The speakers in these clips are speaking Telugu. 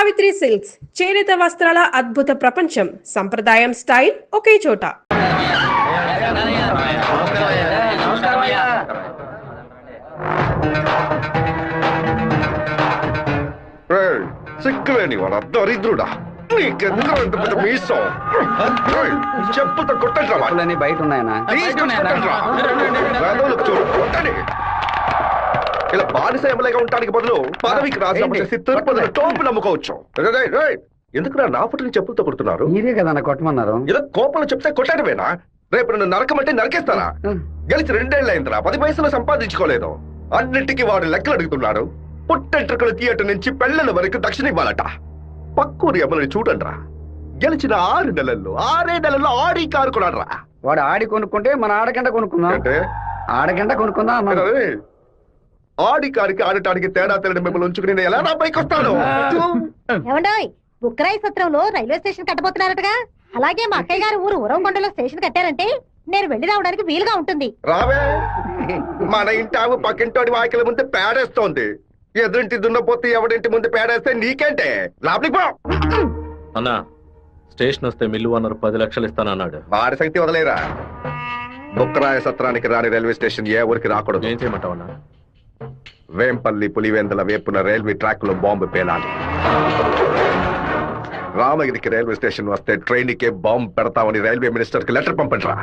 సావిత్రి సిల్క్స్ చేనేత వస్త్రాల అద్భుత ప్రపంచం. సంప్రదాయం స్టైల్ ఒకే చోట. సిగ్గులేని వాడు దరిద్రుడా, చెప్పుతో కొట్టండి. బయట ఉన్నాయనా? ఇలా బానిస ఎమ్మెల్యేగా ఉండడానికి బదులు పదవికి రాజీనామా తిరుపతిలో టోపులు అమ్ముకోవచ్చు. ఎందుకు నా ఫోటోని చెప్పులతో కొడుతున్నారు? మీరే కదా కొట్టమన్నారు. ఏదో కోపంలో చెప్తే కొట్టడమేనా? రేపు నన్ను నరకమంటే నరకేస్తారా? గెలిచి 2 ఏళ్ళు అయిందిరా, 10 పైసలు సంపాదించుకోలేదు. అన్నింటికి వాడు లెక్కలు అడుగుతున్నాడు. పుట్టెంట్రుకలు థియేటర్ నుంచి పెళ్లల వరకు దక్షిణ ఇవ్వాలట. పక్కూరి ఎమ్మెల్యే చూడండి రా, గెలిచిన 6 నెలల్లో ఆడి కారు కొన్నాడు రా. వాడు ఆడి కొనుక్కుంటే మన ఆడగంట కొనుక్కుందాం. అంటే ఆడగంట కొనుక్కుందాం అన్నాడు. ఆడి కారికి ఆడటానికి తేడా తెలియని మిమ్మల్ని ఉంచుకుని నేను ఎలా నా పైకి వస్తాను? ఏమండోయ్, బుక్కరాయి సత్రంలో రైల్వే స్టేషన్ కట్టబోతున్నారటగా. అలాగే మా అక్కయ్య గారు ఊరు ఉరవకొండలో స్టేషన్ కట్టారంటే నేను వెళ్లి రావడానికి వీలుగా ఉంటుంది. రావే, మన ఇంటి ఆవు పక్కింటోడి వాకిల ముందు పేడేస్తోంది. ఎదురింటి దున్నపోతే ఎవడింటి ముందు పేడేస్తే నీకేంటే? లోపలికి పో. అన్నా, స్టేషన్ వస్తే మిల్లు ఓనర్ 10 లక్షలు ఇస్తానన్నాడు. వాడి శక్తి వదలేరా. బుక్కరాయ సత్రానికి రాని రైల్వే స్టేషన్ ఏ ఊరికి రాకూడదు. ఏం చేయమంటావు అన్నా? వేంపల్లి పులివెందుల వేపున రైల్వే ట్రాక్ లో బాంబు పేలాలి. రామగిరికి రైల్వే స్టేషన్ వస్తే ట్రైన్ కే బాంబు పెడతామని రైల్వే మినిస్టర్ కి లెటర్ పంపండి రా.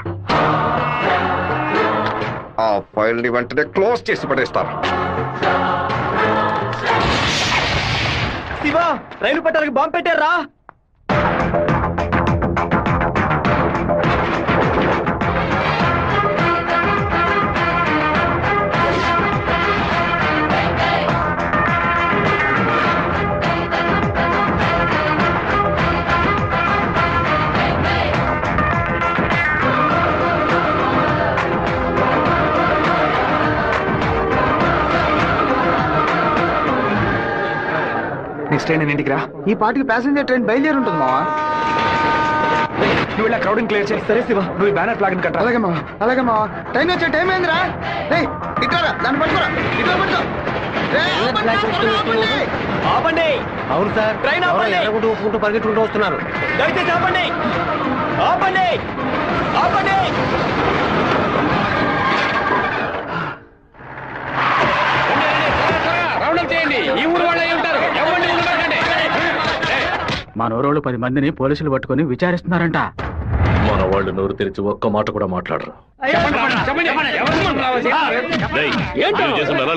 ఆ ఫైల్ ని వెంటనే క్లోజ్ చేసి పడేస్తారు. శివా, రైలు పట్టాలకు బాంబు పెట్టారా? నెక్స్ట్ ట్రైన్ ఇంటికి రా. ఈ పాటికి ప్యాసింజర్ ట్రైన్ బయలుదేరి ఉంటుంది మావా. నువ్వు ఇలా క్రౌడింగ్ క్లియర్ చేయి. సరే శివ, నువ్వు బ్యానర్ ప్లాగ్ కట్ట. అలాగే మావా, అలాగే మావా. ట్రైన్ వచ్చే టైం ఏందిరా? ఇట్లా దాన్ని పట్టుకోరా, ఇట్లా పట్టుకో. ఆపండి. అవును సార్, ట్రైన్ ఆపండి. పరిగెట్టుకుంటూ వస్తున్నారు. దయచేసి ఆపండి, ఆపండి, ఆపండి. ఈ ఊరు వాళ్ళు ఉంటారు. మా నోరోళ్ళు 10 మందిని పోలీసులు పట్టుకుని విచారిస్తున్నారంట. మన వాళ్ళు నోరు తెరిచి ఒక్క మాట కూడా మాట్లాడరు.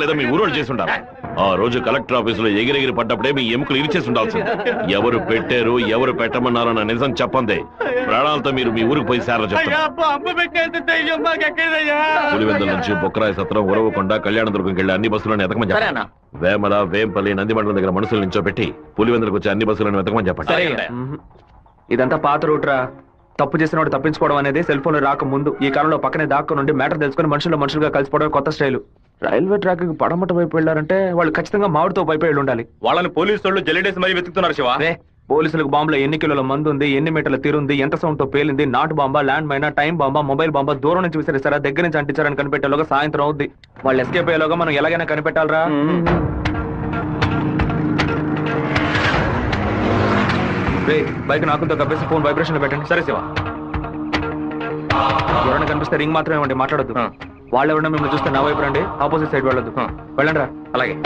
లేదా మీ ఊరోళ్ళు చేసి ఉండాలి. ఆ రోజు కలెక్టర్ ఆఫీసులో ఎగిరెగిరి పడ్డప్పుడే మీ ఎముకలు ఇరిచేసి ఉండాల్సింది. ఎవరు పెట్టారు, ఎవరు పెట్టమన్నారన్న నిజం చెప్పండి. ప్రాణాలతో మీరు మీ ఊరికి పోయి సేర చెప్తారు. పులివెందుల నుంచి బొక్కరాయ సత్రం, ఉరవకొండ, కళ్యాణదుర్గంకి వెళ్ళి అన్ని బస్సులను ఎతకమని చెప్పండి. వేమల, వేంపల్లి, నందిమండలం దగ్గర మనుషుల నుంచో పెట్టి పులివెందులకు వచ్చి అన్ని బస్సులను వెతకమని చెప్పండి. ఇదంతా పాత రూట్ రా. తప్పు చేసిన వాడు తప్పించుకోవడం అనేది సెల్ ఫోన్ రాక ముందు. ఈ కాలంలో పక్కనే దాక్కు నుండి మ్యాటర్ తెలుసుకుని మనుషులుగా కలిసిపోవడం కొత్త స్టైల్. రైల్వే ట్రాక్ కి పడమట వైపు వెళ్ళారంటే వాళ్ళు ఖచ్చితంగా మామిడితో వైపు వెళ్ళి ఉండాలి. వాళ్ళని పోలీసు వాళ్ళు జల్లెడేసి మరీ వెతుకుతున్నారు శివ. పోలీసులకు బాంబులో ఎన్ని కిలోల మందు ఉంది, ఎన్ని మీటర్ల తీరుంది, ఎంత సౌండ్ తో పేలింది, నాటు బాంబా, ల్యాండ్ మైనా, టైం బాంబా, మొబైల్ బాంబా, దూరం నుంచి విసిరిస్తారా, దగ్గర నుంచి అంటించారని కనిపెట్టేలోగా సాయంత్రం అవుద్ది. వాళ్ళు ఎస్కేప్ అయ్యేలోగా మనం ఎలాగైనా కనిపెట్టాలరా. బైక్ నాకుతో కప్పేసి ఫోన్ వైబ్రేషన్ లో పెట్టండి. సరే శివ. ఎవరైనా కనిపిస్తే రింగ్ మాత్రమే ఇవ్వండి, మాట్లాడొద్దు. వాళ్ళు ఎవరైనా మిమ్మల్ని చూస్తే నా వైపు రండి, ఆపోజిట్ సైడ్ వెళ్ళొద్దు. వెళ్ళండి రా. అలాగే.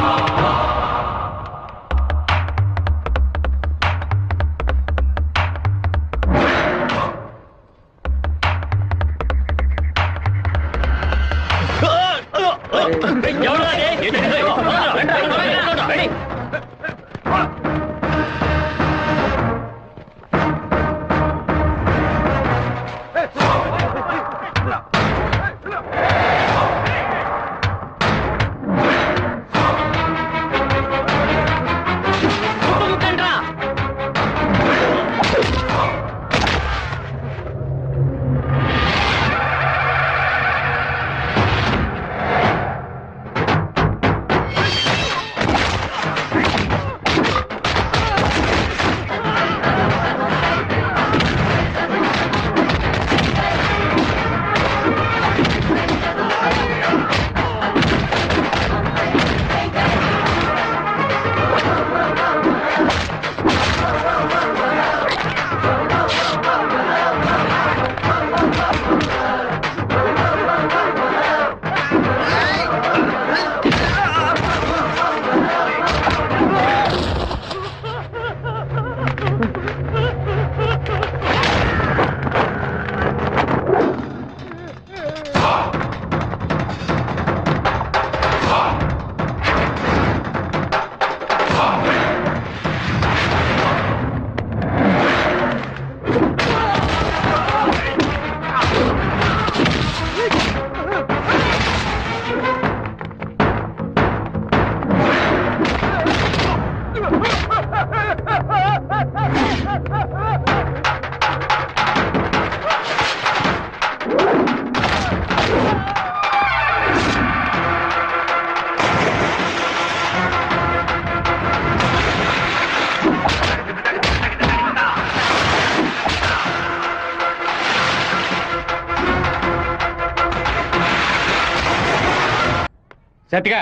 సత్తిగా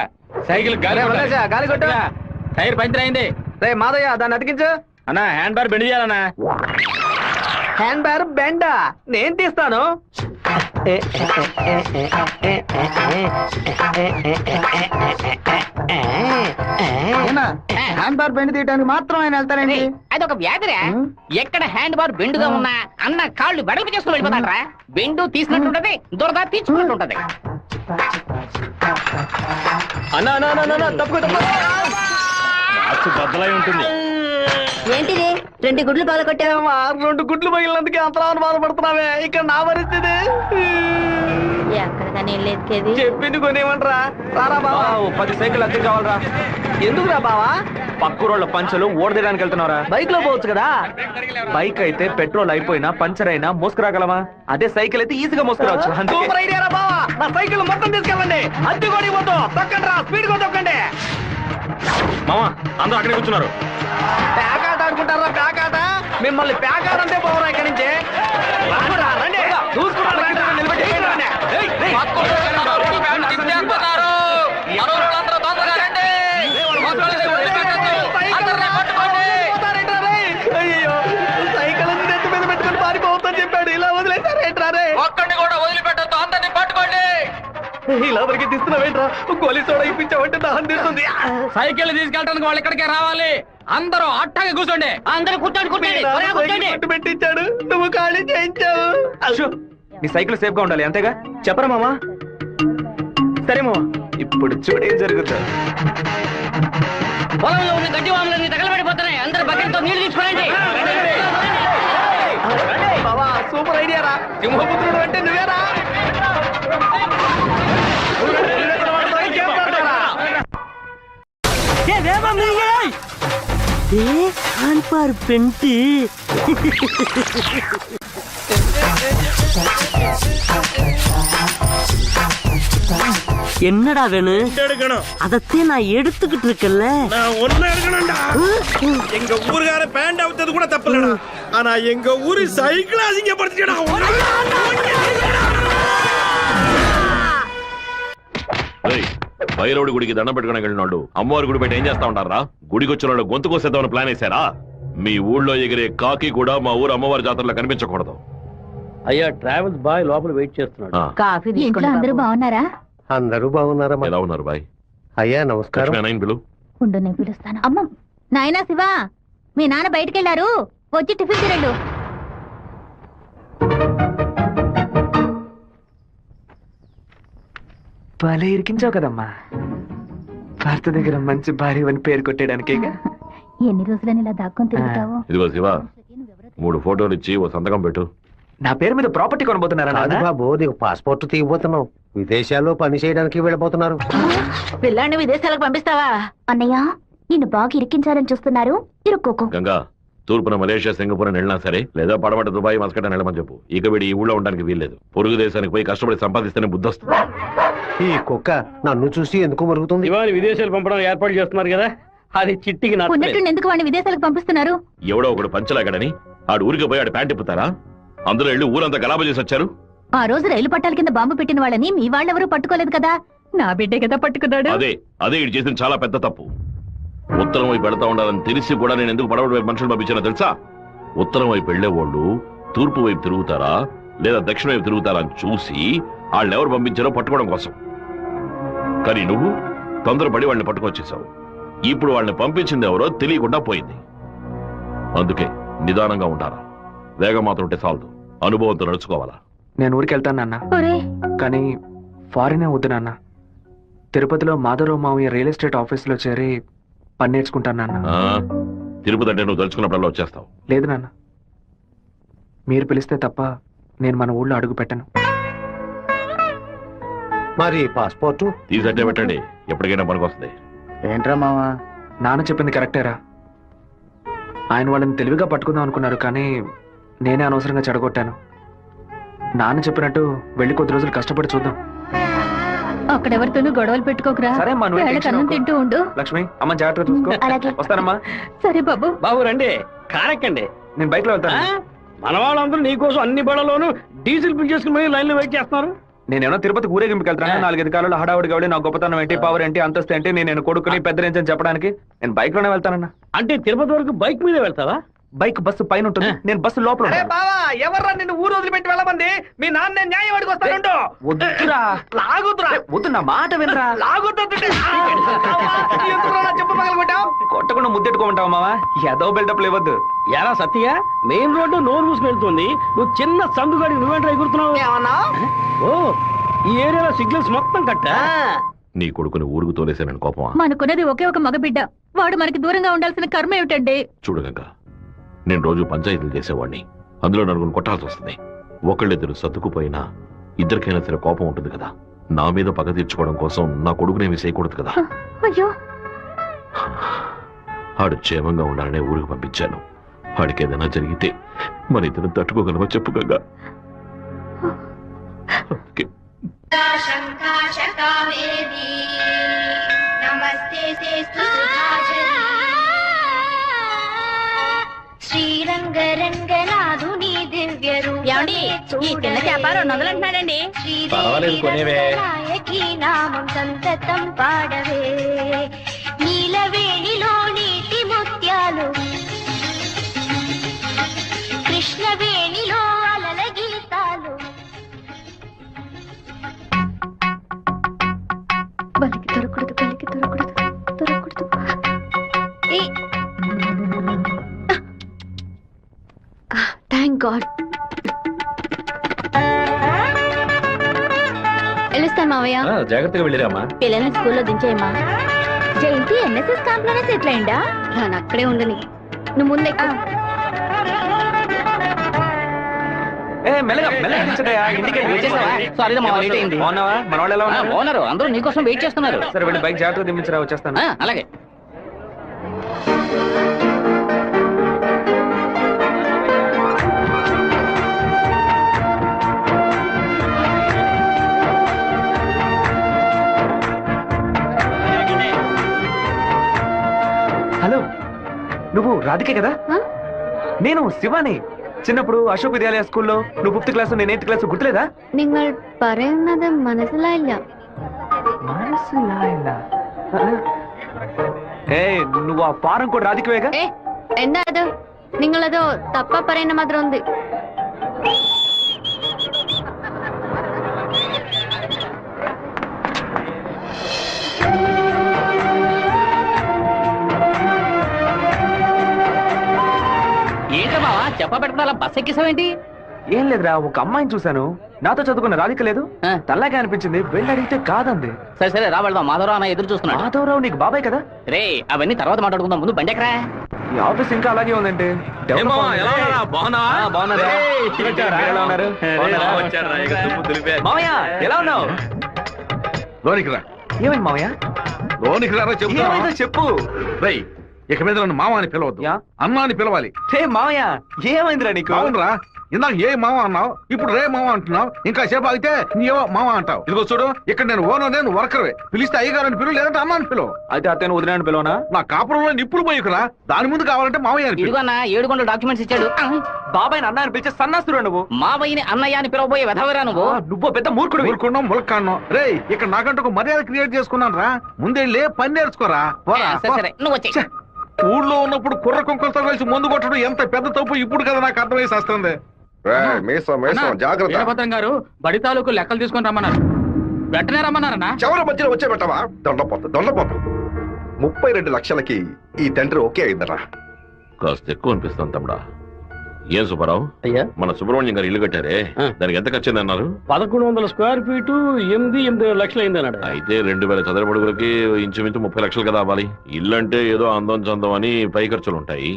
సైకిల్ గాలి కొట్టాలి. గాలి కొట్టు. టైర్ పంచర్ అయింది. రే మాదయ్య దాన్ని అతికించు. అన్నా హ్యాండ్ బార్ బెండ్ చేయాలన్నా. హ్యాండ్ బ్యార్ బెండా నేను తీస్తాను. హ్యాండ్ బార్ బెండ్ తీయడానికి మాత్రం ఆయన వెళ్తారండి. అదొక వ్యాధిరా. ఎక్కడ హ్యాండ్ బార్ బెండుగా ఉన్నా అన్న కాళ్ళు వెడల్పు చేసుకుని వెళ్ళిపోతాడరా. బెండు తీసినట్టుంటది, దురద తీర్చుకున్నట్టుంటది. అన్నా తప్పుకో బద్దలై ఉంటుంది. ఏంటిది 2 గుడ్లు పాలు కొట్టావా? 2 గుడ్లు పగిలినందుకే అంతలా బాధపడుతున్నావే. ఇక్కడ నా పరిస్థితి ఎక్కడికని వెళ్ళేది? చెప్పింది కొనేమంటరా. రారా బావా 10 సైకిల్ అద్దె కావాలరా. ఎందుకురా బావా? పక్కూరోళ్ళ పంచలు ఓడదీయడానికి వెళ్తున్నారా? బైక్ లో పోవచ్చు కదా. బైక్ అయితే పెట్రోల్ అయిపోయినా పంచర్ అయినా మోసుకురాగలమా? అదే సైకిల్ అయితే ఈజీగా మోసుకురావచ్చు. సూపర్ ఐడియా రా బావా. నా సైకిల్ మొత్తం తీసుకెళ్ళండి. అద్దె కూడా ఇవ్వద్దు. తొక్కండి రా, స్పీడ్ గా తొక్కండి. మామా అందరూ అక్కడే కూర్చున్నారు. ప్యాకాట ఆడుకుంటారా? ప్యాకాట మిమ్మల్ని ప్యాకాట అంటే పోవరా ఇక్కడి నుంచి. రండి చూసుకున్నారు. అయ్యో సైకిల్ నెత్తి మీద పెట్టుకుని పారిపోవద్దని చెప్పాడు. ఇలా వదిలేసారేంట్రా? రే ఒక్కడిని కూడా వదిలిపెట్టద్దు, అందరినీ పట్టుకోండి. ఇలా వరకు తీస్తున్నావేంట్రా? గోలీ సోడా ఇప్పించావంటే దాహం తీస్తుంది. సైకిల్ తీసుకెళ్ళడానికి వాళ్ళు ఇక్కడికే రావాలి. అందరూ అట్టాగే కూర్చోండి. అందరూ కూర్చోండి కూర్చోండి త్వరగా కూర్చోండి. పట్టు పెట్టించాడు, నువ్వు ఖాళీ చేయించావు. నీ సైకిల్ సేఫ్ గా ఉండాలి అంతేగా. చెప్పరా మామా? సరే మామా. ఇప్పుడు చూడేం జరుగుతుంది. పొలంలో ఉన్న గడ్డి వాములన్నీ తగలబడిపోతున్నాయి. అందరూ బకెట్తో నీళ్లు తీసుకోండి. బావా సూపర్ ఐడియా రా. సింహపుత్రుడు అంటే నువ్వేరా? என்னடா வேணும்? அதத்தே நான் எடுத்துக்கிட்டு இருக்கேன்ல. நான் ஒன்னும் எடுக்கணும்டா. எங்க ஊருக்கார பேண்ட் அவுத்தது கூட தப்பில்லடா. ஆனா எங்க ஊரு சைக்கிள் அசிங்கப்படுத்திடா. భైరవుడి గుడికి దండం పెట్టుకుని వెళ్ళినాడు. అమ్మవారి గుడి పెట్టి ఏం చేస్తా ఉంటారా? గుడికి వచ్చిన వాళ్ళు గొంతు కోసేద్దామని ప్లాన్ వేశారా? మీ ఊళ్ళో ఎగిరే కాకి కూడా మా ఊరు అమ్మవారి జాతరలో కనిపించకూడదు. అయ్యా ట్రావెల్స్ బాయ్ లోపల వెయిట్ చేస్తున్నాడు. కాఫీ ఇంట్లో అందరూ బాగున్నారా? అందరూ బాగున్నారా? ఎలా ఉన్నారు బాయ్? అయ్యా నమస్కారం. లక్ష్మీ పిలు. ఉండు నేను పిలుస్తాను. అమ్మ నాయనా శివా, మీ నాన్న బయటికెళ్లారు, వచ్చి టిఫిన్ తినండు. భలే ఇరికించావు కదమ్మా. భర్త దగ్గర మంచి భార్య అని పేరు కొట్టేయడానికి. ఎన్ని రోజులని ఇలా దాక్కొని తిరుగుతావు? ఇదిగో శివ, 3 ఫోటోలు ఇచ్చి ఓ సంతకం పెట్టు. నా పేరు మీద ప్రాపర్టీ కొనబోతున్నారా? కాదు బాబు, నీకు పాస్పోర్ట్ తీయబోతున్నావు. విదేశాల్లో పని చేయడానికి వెళ్ళబోతున్నారు. పిల్లాన్ని విదేశాలకు పంపిస్తావా? అన్నయ్య నిన్ను బాగా ఇరికించాలని చూస్తున్నారు, ఇరుక్కోకు. గంగా, తూర్పున మలేషియా, సింగపూర్ అని వెళ్ళినా సరే, లేదా పడమట దుబాయ్, మస్కట్ అని వెళ్ళమని చెప్పు. ఇక వీడి ఈ ఊళ్ళో ఉండడానికి వీల్లేదు. పొరుగు దేశానికి పోయి కష్టపడి సంపాదిస్తేనే బుద్ధి వస్తుంది. ఈ కుక్క నన్ను చూసి ఎందుకు మరుగుతుంది? ఇవాళ విదేశాలు పంపడం ఏర్పాటు చేస్తున్నారు కదా, అది చిట్టికి ఉన్నట్టు ఎందుకు వాడిని విదేశాలకు పంపిస్తున్నారు? ఎవడో ఒకడు పంచలాగడని ఆడు ఊరికి పోయి ఆడు ప్యాంట్ ఇప్పుతారా? అందులో వెళ్ళి ఊరంతా గలాబా చేసి వచ్చారు. ఆ రోజు రైలు పట్టాల కింద బాంబు పెట్టిన వాళ్ళని మీ వాళ్ళెవరూ పట్టుకోలేదు కదా. నా బిడ్డే కదా పట్టుకున్నాడు. అదే ఇటు చేసిన చాలా పెద్ద తప్పు. ఉత్తరం వైపు వెళతా ఉండాలని తెలిసి కూడా నేను ఎందుకు పడవడి వైపు మనుషులు పంపించానో తెలుసా? ఉత్తరం వైపు వెళ్లేవాళ్ళు తూర్పు వైపు తిరుగుతారా లేదా దక్షిణ వైపు తిరుగుతారా అని చూసి వాళ్ళని ఎవరు పంపించారో పట్టుకోవడం కోసం. కానీ నువ్వు తొందరపడి వాళ్ళని పట్టుకొచ్చేసావు. ఇప్పుడు వాళ్ళని పంపించింది ఎవరో తెలియకుండా పోయింది. అందుకే నిదానంగా ఉంటారా. వేగం మాత్రం ఉంటే చాలదు, అనుభవంతో నడుచుకోవాలా. నేను ఊరికి వెళ్తాను నాన్న, కానీ ఫారినే వద్దు నాన్న. తిరుపతిలో మాధవరావు మావయ్య రియల్ ఎస్టేట్ ఆఫీస్ లో చేరి పని నేర్చుకుంటాను నాన్న. తిరుపతి అంటే నువ్వు తలుచుకున్నప్పుడల్లా వచ్చేస్తావు. లేదు నాన్న, మీరు పిలిస్తే తప్ప నేను మన ఊళ్ళో అడుగు పెట్టను. మరి పాస్పోర్ట్ తీసట్టే పెట్టండి, ఎప్పటికైనా పనికొస్తుంది. ఏంట్రా మావా? నాన్న చెప్పింది కరెక్టేరా. ఆయన వాళ్ళని తెలివిగా పట్టుకుందాం అనుకున్నారు, కానీ నేనే అనవసరంగా చెడగొట్టాను. నాన్న చెప్పినట్టు వెళ్ళి కొద్ది రోజులు కష్టపడి చూద్దాం. అక్కడెవరితోనూ గొడవలు పెట్టుకోకరా. సరే అమ్మా, నువ్వు టెన్షన్ అన్నం అవ్వకు. తింటూ ఉండు. లక్ష్మి అమ్మ జాగ్రత్తగా చూసుకో. అలాగే. వస్తానమ్మా. సరే బాబు. బాబు రండి, కారెక్కండి. నేను బైక్ లో వెళ్తాను. మన వాళ్ళందరూ నీకోసం అన్ని బళ్ళలోనూ డీజిల్ ఫిల్ చేసుకుని లైన్ లో వెయిట్ చేస్తున్నారు. నేనేమో తిరుపతి ఊరేగింపుకి వెళ్తాను 4-5 కాలంలో హడావుడి కావాలి నా గొప్పతనం ఏంటి పవర్ ఏంటి అంతస్తు ఏంటి నేను కొడుకుని పెద్ద నుంచి అని చెప్పడానికి నేను బైక్ లోనే వెళ్తానన్నా. అంటే తిరుపతి వరకు బైక్ మీద వెళ్తావా? బైక్ బస్సు పైన ఉంటుంది, నేను బస్సు లోపల ఉంటాను. బావా ఎవర్రా నిన్ను ఊరు వదిలిపెట్టి వెళ్ళమంది? మీ నాన్న న్యాయం అడిగి వస్తానుండు. వద్దురా, లాగుతురా, వద్దు నా మాట వినరా. చెప్పు పగలగొట్టావు. కొట్టకుండా ముద్దెట్టుకోమంటావా మావా? ఏదో బిల్డప్ ఇవ్వద్దు. ఎరా సత్య, మెయిన్ రోడ్డు నోరు మూసుకు వెళ్తుంది, నువ్వు చిన్న సందుగాడి నువ్వేంట్రా ఎగురుతున్నావు? ఏమన్నా? ఓ, ఈ ఏరియాలో సిగ్నల్స్ మొత్తం కట్టా? నీ కొడుకుని ఊరుకు తోలేసానని కోపమా? మనకున్నది ఒకే ఒక మగబిడ్డ, వాడు మనకి దూరంగా ఉండాల్సిన కర్మ ఏమిటండి? చూడు గంగ, నేను రోజు పంచాయతీలు చేసేవాడిని, అందులో నలుగురు కొట్టాల్సి వస్తుంది. ఒకళ్ళిద్దరు సర్దుకుపోయినా ఇద్దరికైనా సరే కోపం ఉంటుంది కదా. నా మీద పగ తీర్చుకోవడం కోసం నా కొడుకునేమి చేయకూడదు కదా. అయ్యో, ఆడు క్షేమంగా ఉండాలనే ఊరికి పంపించాను. వాడికి ఏదైనా జరిగితే మన ఇద్దరు తట్టుకోగలమా చెప్పు గంగా? శ్రీరంగరంగనాథుని దివ్య రూపమే ఈ చిన్న చేప 200 అంటున్నాడండి. నామం సంతతం పాడవే, నీలవేణిలో నీటి ముత్యాలు, కృష్ణవేణిలో అలల గీతాలు. బలికి దొరకూడదు, బలికి దొరకూడదు, దొరకూడదు. Thank God. వెళ్ళిస్తాను మావయ్య. జాగ్రత్తగా వెళ్ళిరామా. పిల్లల్ని స్కూల్లో దించేయమ్మా. జయంతి ఎన్ఎస్ఎస్ క్యాంప్ లోనే సెటిల్ అయిందా? నేను అక్కడే ఉండని, నువ్వు ముందే. మన వాళ్ళు ఎలా ఉన్నారు? ఓనరు అందరూ నీకోసం వెయిట్ చేస్తున్నారు. సరే వెళ్ళి బైక్ జాగ్రత్తగా దింపించరా, వచ్చేస్తాను. అలాగే. హలో, నువ్వు రాధికే కదా? నేను శివాని. చిన్నప్పుడు అశోక్ విద్యాలయ స్కూల్లో నువ్వు 5th క్లాస్ నేను 8th క్లాస్ గుర్తులేదా? നിങ്ങൾ പറയുന്നത് മനസ്സിലായില്ല. నువ్వు ఆ ఫారం కూడా రాధికవేగా? എന്താ അത്? നിങ്ങളത് തപ്പ പറയുന്ന മാത്രം ഉണ്ട്. ఏంటి బావా చెప్పబెట్టడం అలా బస్ ఎక్కిసావేంటి? ఏం లేదురా, ఒక అమ్మాయిని చూశాను, నాతో చదువుకున్న రాధిక లేదు, తల్లాగా అనిపించింది, వెళ్ళి అడిగితే కాదంది. సరే సరే రా వెళ్దాం, మాధవరావు అన్న ఎదురు చూస్తున్నాడు. మాధవరావు నీకు బాబాయ్ కదా? రే అవన్నీ తర్వాత మాట్లాడుకుందాం, ముందు బండి ఎక్కరా. ఈ ఆఫీస్ ఇంకా అలాగే ఉందంటే. మామయ్య ఎలా ఉన్నావు? లోనికి రా. ఏమైంది మామయ్య? లోనికి రా ఏమైందో చెప్పు. రేయ్, ఇక మీద నన్ను మామ అని పిలవద్దు, అమ్మ అని పిలవాలి. హే మామయ్య, ఏమైందిరా నీకు? అవునరా, ఇందాక ఏ మామ అన్నావు, ఇప్పుడు రే మామ అంటున్నావు, ఇంకా సేపు ఆగితే నీవో మామ అంటావు. ఇదిగో చూడు, ఇక్కడ నేను ఓనర్, నేను వర్కర్వే. పిలిస్తే అయ్యగారని పిలువు, లేదంటే అమ్మ అని పిలువు. అయితే అత్తను వదిలేని పిలవనా? నా కాపురంలో నిప్పులు పోయికురా, దాని ముందు కావాలంటే మామయ్య అని పిలువు. ఇదిగో అన్న 7 గంటల డాక్యుమెంట్స్ ఇచ్చాడు. బాబాయ్ అన్న అని పిలిచే సన్నాస్తురా నువ్వు. మావయ్యని అన్నయ్య అని పిలవబోయే వెధవరా నువ్వు. నువ్వు పెద్ద మూర్ఖుడు. ఊరుకున్నాం ములక్కాన్నాం. రే, ఇక్కడ నాకంటూ ఒక మర్యాద క్రియేట్ చేసుకున్నాను రా, ముందే పని నేర్చుకోరా. సరే నువ్వు వచ్చే. ఊళ్ళో ఉన్నప్పుడు కుర్ర కుంకులతో కలిసి ముందు కొట్టడం ఎంత పెద్ద తప్పు ఇప్పుడు కదా నాకు అర్థమై వస్తుంది. వీరభద్రం గారు బడి తాలూకు లెక్కలు తీసుకొని రమ్మన్నారు, వెంటనే రమ్మన్నారన్నా. చివరి మధ్యలో వచ్చే పెట్టవా? దొండపోతు 32 లక్షలకి ఈ తండ్రి ఓకే అయిందరా. కాస్త ఎక్కువ అనిపిస్తాను తమ్ముడా. ఏం సుబ్బారావు, అయ్యా మన సుబ్రహ్మణ్యం గారు ఇల్లు కట్టారే, దానికి ఎంత ఖర్చు అన్నారు? 1100 స్క్వేర్ ఫీటు 8 లక్షలు అయింది అన్నాడు. అయితే 2000 చదరపు అడుగులకి ఇంచుమించు 30 లక్షలు కదా అవ్వాలి. ఇల్లు అంటే ఏదో అందం చందం అని పై ఖర్చులు ఉంటాయి,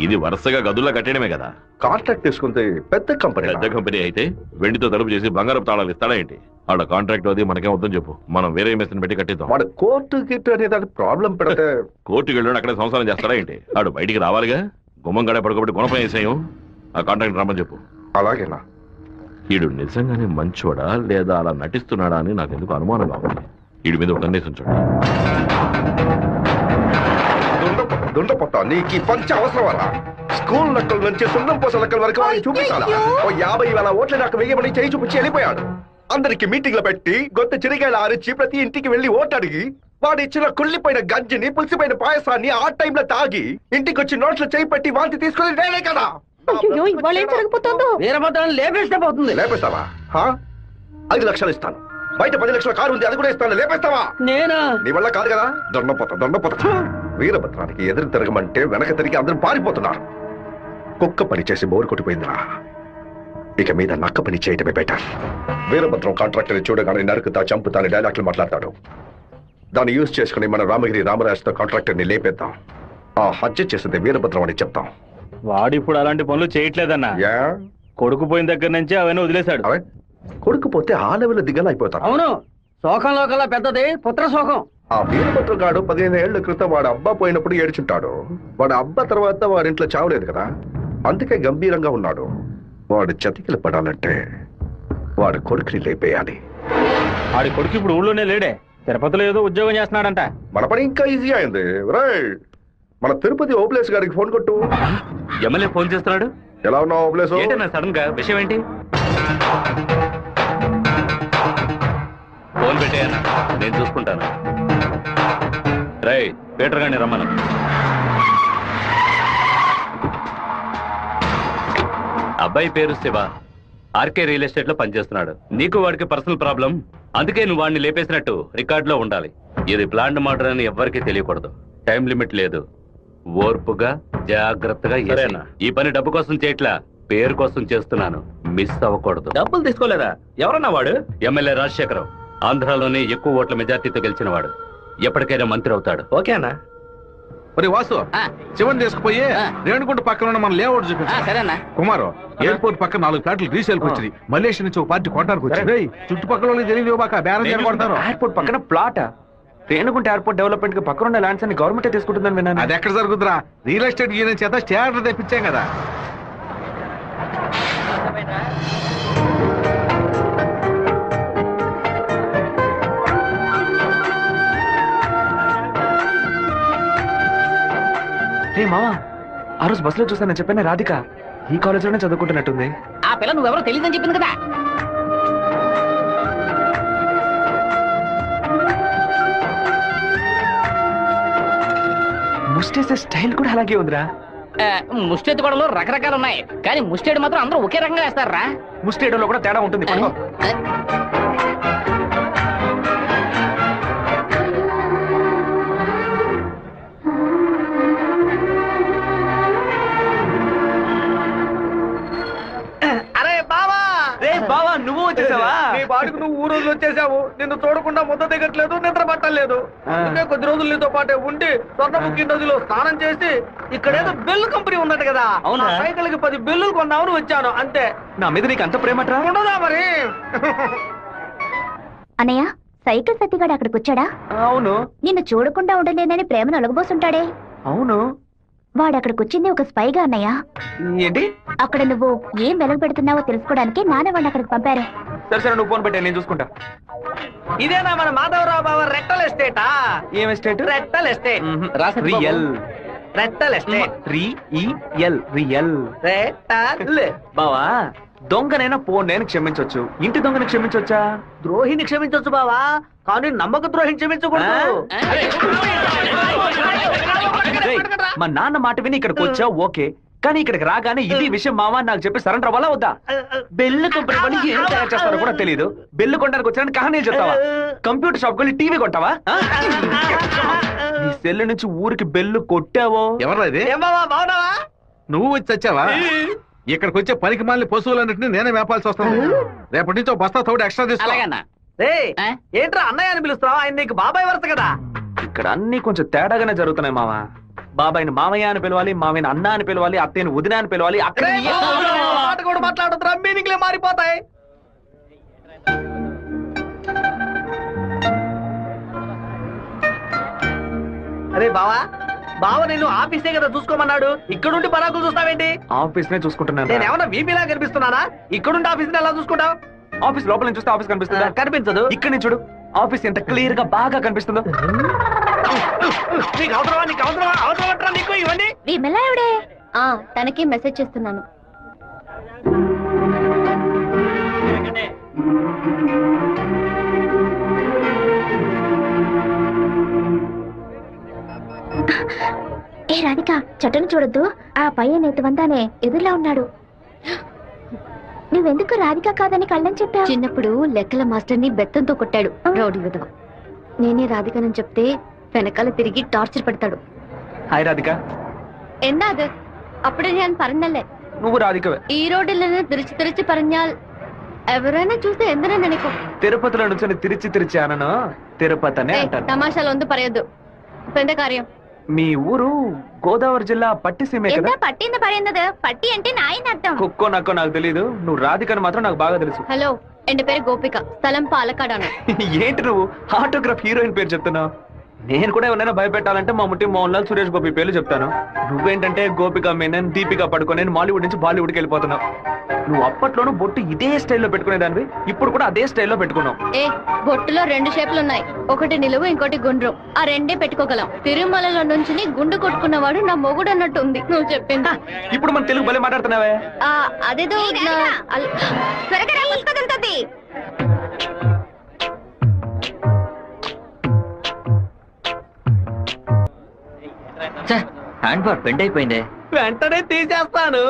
ఇది వరుసగా గదుల్లో కట్టడమే కదా. కాంట్రాక్ట్ తీసుకుంటే పెద్ద కంపెనీ అయితే వెండితో తలుపు చేసి బంగారపు తాళాలు ఇస్తాడా ఏంటి? ఆడ కాంట్రాక్ట్ అది మనకేం వద్దని చెప్పు, మనం వేరే మేస్త్రిని పెట్టి కట్టిద్దాం. వాడు కోర్టు గిట్టు అనేది ప్రాబ్లం పెడితే కోర్టుకి వెళ్ళి అక్కడే సంసారం చేస్తాడా ఏంటి? ఆడు బయటికి రావాలిగా, గుమ్మం గడే పడుకోబెట్టి గుణపం వేసేయం. ఆ కాంట్రాక్ట్ రమ్మని చెప్పు. అలాగేనా? వీడు నిజంగానే మంచోడా లేదా అలా నటిస్తున్నాడా అని నాకు ఎందుకు అనుమానంగా ఉంది. వీడి మీద ఒక కన్నేసి ఉంచండి. దుండపోతా, నీకు ఈ పంచ అవసరమరా? స్కూల్ లెక్కల నుంచి సున్నం పోస లెక్కల వరకు వాడిని చూపించాలా? ఓ 50,000 ఓట్లు నాకు వెయ్యమని చేయి చూపించి వెళ్ళిపోయాడు. అందరికి మీటింగ్లు పెట్టి గొంతు చిరిగేలా అరిచి ప్రతి ఇంటికి వెళ్లి ఓటు అడిగి వాడు ఇచ్చిన కుళ్ళిపోయిన గంజిని పులిసిపోయిన పాయసాన్ని ఆ టైంలో తాగి ఇంటికి వచ్చి నోట్లో చేయి పెట్టి వాంతి తీసుకుని నేనే కదా. అయ్యో ఇవాళ ఏం జరగబోతోందో? వీరభద్రాన్ని లేపేస్తే పోతుంది. లేపేస్తావా? 5 లక్షలు ఇస్తాను. బయట 10 లక్షల కారు ఉంది, అది కూడా ఇస్తాను. లేపేస్తావా? నేనా? నీ వల్ల కాదు కదా. దొండపోతా. వీరభద్రానికి ఎదురు తిరగమంటే వెనక తిరిగి అందరూ పారిపోతున్నారు. కుక్క పని చేసి బోరు కొట్టిపోయిందిరా. ఇక మీద నక్క పని చేయటమే బెటర్. వీరభద్రం కాంట్రాక్టర్ చూడగానే నరుకుతా చంపుతాని డైలాగ్లు మాట్లాడతాడు. దాన్ని యూజ్ చేసుకుని మన రామగిరి రామరాజుతో కాంట్రాక్టర్ ని లేపేద్దాం. ఆ హత్య చేసింది వీరభద్రం అని చెప్తాం. వాడు ఇప్పుడు అలాంటి పనులు చేయట్లేదన్నా. కొడుకు పోయిన దగ్గర నుంచి అవన్నీ వదిలేశాడు. కొడుకు పోతే ఆ లెవెల్ దిగలా అయిపోతాడు. అవును, శోకంలో కల్లా పెద్దది పుత్ర శోకం. ఆ వీరభద్రం గాడు 15 ఏళ్ల క్రితం వాడు అబ్బా పోయినప్పుడు ఏడ్చుంటాడు. వాడు అబ్బా తర్వాత వాడింట్లో చావలేదు కదా, అందుకే గంభీరంగా ఉన్నాడు. వాడు చతికిలు పడాలంటే వాడు కొడుకుని లేపేయాలి. వాడి కొడుకు ఇప్పుడు ఊళ్ళోనే లేడే, తిరుపతిలో ఏదో ఉద్యోగం చేస్తున్నాడంట. మన పని ఇంకా ఈజీ అయింది. మన తిరుపతి ఓప్లేస్ గారికి ఫోన్ కొట్టు. ఎమ్మెల్యే ఫోన్ చేస్తున్నాడు. ఎలా ఉన్నావు ఓప్లేస్? సడన్ గా విషయం ఏంటి? ఫోన్ పెట్టేయన్నా, నేను చూసుకుంటాను. రై పీటర్ గారిని రమ్మను. అబ్బాయి పేరు శివ, ఆర్కే రియల్ ఎస్టేట్ లో పనిచేస్తున్నాడు. నీకు వాడికి పర్సనల్ ప్రాబ్లం, అందుకే నువ్వు వాడిని లేపేసినట్టు రికార్డ్ లో ఉండాలి. ఇది ప్లాంట్ మర్డర్ అని ఎవ్వరికీ తెలియకూడదు. టైం లిమిట్ లేదు. ఓర్పుగా జాగ్రత్తగా. ఈ పని డబ్బు కోసం చేయట్లా, పేరు కోసం చేస్తున్నాను. మిస్ అవ్వకూడదు. డబ్బులు తీసుకోలేదా? ఎవరన్నా వాడు? ఎమ్మెల్యే రాజశేఖరం, ఆంధ్రాలోనే ఎక్కువ ఓట్ల మెజార్టీతో గెలిచిన వాడు. ఎప్పటికైనా మంత్రి అవుతాడు. ఓకే అన్నా. మరి వాసు, శివన్ తీసుకుపోయి రేణుగుంట పక్కన ఉన్న మన లేఅవుట్ చూపించా. కుమారు, ఎయిర్పోర్ట్ పక్కన 4 ఫ్లాట్లు రీసేల్ కి వచ్చింది. మలేషియా నుంచి ఒక పార్టీ కొట్టడానికి వచ్చి చుట్టుపక్కల వాళ్ళకి తెలియదు. ఎయిర్పోర్ట్ పక్కన ప్లాట్. రేణుగుంట ఎయిర్పోర్ట్ డెవలప్మెంట్ కి పక్కన ఉన్న ల్యాండ్స్ అన్ని గవర్నమెంట్ తీసుకుంటుందని విన్నాను. అది ఎక్కడ జరుగుతురా? రియల్ ఎస్టేట్ యూనియన్ చేత స్టార్టర్ తెప్పించాం కదా. మావా, ఆ రోజు బస్ లో చూసానని చెప్పాను రాధిక ఈ కాలేజ్ లోనే చదువుకుంటున్నట్టుంది. ఆ పిల్ల నువ్వెవరో తెలియదని చెప్పింది కదా. ముస్టేసే స్టైల్ కూడా అలాగే ఉందిరా. ముష్టెత్తు గొడవలు రకరకాలు ఉన్నాయి, కానీ ముష్టేడు మాత్రం అందరూ ఒకే రకంగా వేస్తారా? ముస్టేడోలో కూడా తేడా ఉంటుంది. బావా, నువ్వు వచ్చేసావా? నీ బాడుకు నువ్వు ఊరోజు వచ్చేసావు. నిన్ను చూడకుండా ముద్ద దిగట్లేదు, నిద్ర పట్టలేదు. అందుకే కొద్ది రోజులు నీతో పాటే ఉండి స్వర్ణముఖి నదిలో స్నానం చేసి ఇక్కడేదో బెల్లు కంపెనీ ఉన్నట్టు కదా, అవునా, సైకిల్ కి 10 బెల్లులు కొన్నామని వచ్చాను అంతే. నా మీద నీకు అంత ప్రేమట్రా? ఉండదా మరి? అన్నయ్య, సైకిల్ సత్తిగాడు అక్కడికి వచ్చాడా? అవును. నిన్ను చూడకుండా ఉండలేనని ప్రేమను ఒలగబోసుంటాడే. అవును. వాడు అక్కడికి వచ్చింది ఒక స్పైగా అన్నయ్య. ఏంటి? అక్కడ నువ్వు ఏం వెలగ పెడుతున్నావో తెలుసుకోవడానికి నాన్న వాడిని అక్కడికి పంపారు. సరే నువ్వు ఫోన్ పెట్టా, నేను చూసుకుంటా. ఇదేనా మన మాధవరావు బావ రెట్టల్ ఎస్టేటా? ఏం ఎస్టేట్? రెట్టల్ ఎస్టేట్. రియల్ రెట్టల్ ఎస్టేట్. రియల్ రెట్టల్. బావా, దొంగనైనా నేను క్షమించొచ్చు, ఇంటి దొంగని క్షమించొచ్చా? ద్రోహిని క్షమించొచ్చు బావా, కానీ నమ్మక ద్రోహిని క్షమించకూడదు. మా నాన్న మాట విని ఇక్కడికి వచ్చా ఓకే, కానీ ఇక్కడికి రాగానే ఇది విషయం మావా నాకు చెప్పి సరెండర్ అవ్వాలా వద్దా? బెల్లు కంపెనీ వాళ్ళు ఏం తయారు చేస్తారో కూడా తెలియదు. బెల్లు కొనడానికి వచ్చారని కహానీలు చెప్తావా? కంప్యూటర్ షాప్ కొని టీవీ కొంటావా? నీ సెల్ నుంచి ఊరికి బెల్లు కొట్టావో? ఎవరు బాగున్నావా? నువ్వు వచ్చి వచ్చావా? ఇక్కడికి వచ్చే పనికి మాలిన పశువులన్నింటినీ నేనే మేపాల్సి వస్తాను. రేపటి నుంచి బస్తా తోడు ఎక్స్ట్రా తీసుకో. ఏంట్రా అన్నయ్య అని పిలుస్తావు? ఆయన నీకు బాబాయ్ వరుస కదా. ఇక్కడ అన్ని కొంచెం తేడాగానే జరుగుతున్నాయి మావా. బాబాయిని మామయ్య అని పిలవాలి, మామయ్యని అన్న అని పిలవాలి, అత్తయ్యని వదిన అని పిలవాలి. అక్కడ మాట కూడా మాట్లాడుతున్నా, మీనింగ్లే మారిపోతాయి. అరే బావా, బావ నేను ఆఫీసే కదా చూసుకోమన్నాడు, ఇక్కడుండి పరాకులు చూస్తావేంటి? ఆఫీస్ నే చూసుకుంటున్నాను. నేను ఏమన్నా వీపీలా కనిపిస్తున్నానా? ఇక్కడుండి ఆఫీస్ ఎలా చూసుకుంటావు? ఆఫీస్ లోపల నుంచి చూస్తే ఆఫీస్ కనిపిస్తుందా? కనిపించదు. ఇక్కడ నుంచి చూడు, ఆఫీస్ ఎంత క్లియర్ గా బాగా కనిపిస్తుందో. నీకు అవసరమా? నీకు అవసరమా? అవసరమట్రా నీకు ఇవన్నీ? తనకి మెసేజ్ చేస్తున్నాను. ఏ రాధిక చెట్టును చూడొద్దు, ఆ పయ్యన్ ఎత్తువంతానే ఎదురులా ఉన్నాడు. నువ్వెందుకు రాధిక కాదని కళ్ళని చెప్పావు? చిన్నప్పుడు లెక్కల మాస్టర్ ని బెత్తంతో కొట్టాడు రౌడీ విధవ. నేనే రాధికనని చెప్తే వెనకాల తిరిగి టార్చర్ పెడతాడు. హాయ్ రాధిక. എന്താ അത്? అప్పుడే నేను പറഞ്ഞല്ലേ నువ్వు రాధికవే. ఈ రోడ్డులను తిరిచి പറഞ്ഞാൽ ఎవరైనా చూస్తే ఎందరని అనుకో. తిరుపతిలో నుంచి తిరిచి తిరిచి అనను తిరుపతి అనే అంటాను. తమాషాలు ఒందు పరయొద్దు. పెద్ద కార్యం. మీ ఊరు గోదావరి జిల్లా పట్టిసీమే కదా? పట్టింది పడింది. పట్టి అంటే నాయన అర్థం. కుక్కో నక్కో నాకు తెలియదు, నువ్వు రాధికని మాత్రం నాకు బాగా తెలుసు. హలో, ఎన్ పేరు గోపిక, స్థలం పాలకాడాను. ఏంటి నువ్వు ఆటోగ్రాఫ్ హీరోయిన్ పేరు చెప్తున్నావు? నేను కూడా ఎవరైనా భయపెట్టాలంటే మా ముట్టి మోహన్ లాల్, సురేష్ గోపి పేర్లు చెప్తాను. నువ్వేంటంటే గోపిక మేనన్, దీపిక పడుకొని మాలీవుడ్ నుంచి బాలీవుడ్కి వెళ్ళిపోతున్నావు. నువ్వు అప్పట్లోనూ బొట్టు ఇదే స్టైల్లో పెట్టుకునేదానివి, ఇప్పుడు కూడా అదే స్టైల్లో పెట్టుకున్నావు. ఏ బొట్టులో 2 షేపులు ఉన్నాయి, ఒకటి నిలువు ఇంకోటి గుండ్రు. ఆ రెండే పెట్టుకోగలం. తిరుమలలో నుంచి గుండు కొట్టుకున్నవాడు నా మొగుడు అన్నట్టు ఉంది నువ్వు చెప్పింది. ఇప్పుడు మన తెలుగు భలే మాట్లాడుతున్నావే. అదేదో త్వరగా పుస్తకంతది. హ్యాండ్ బార్ బెండ్ అయిపోయింది. వెంటనే తీసేస్తాను.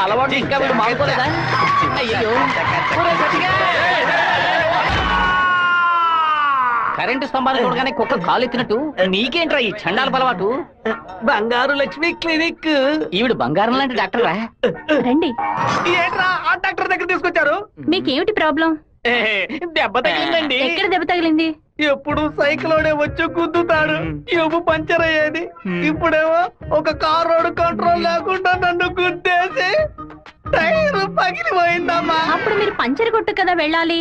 అలవాటు ఇంకా మీరు మారుకోలేదా? అయ్యో, కరెంటు స్తంభాలు చూడగానే కుక్క కాలు ఎత్తినట్టు నీకేంట్రా ఈ చండాల బలవాటు? బంగారు లక్ష్మి క్లినిక్. ఈవిడ బంగారం లాంటి డాక్టర్ రా. రండి. ఏంట్రా ఆ డాక్టర్ దగ్గర తీసుకొచ్చారు? మీకేమిటి ప్రాబ్లం? దెబ్బ తగిలిందండి. ఎక్కడ దెబ్బ తగిలింది? ఎప్పుడు సైకిలోనే వచ్చి గుద్దుతాడు, ఎవ్వు పంచర్ అయ్యేది. ఇప్పుడేమో ఒక కార్ రోడ్ కంట్రోల్ లేకుండా నన్ను గుద్దేసి టైర్ పగిలిపోయిందమ్మా. అప్పుడు మీరు పంచర్ కొట్టు కదా వెళ్ళాలి.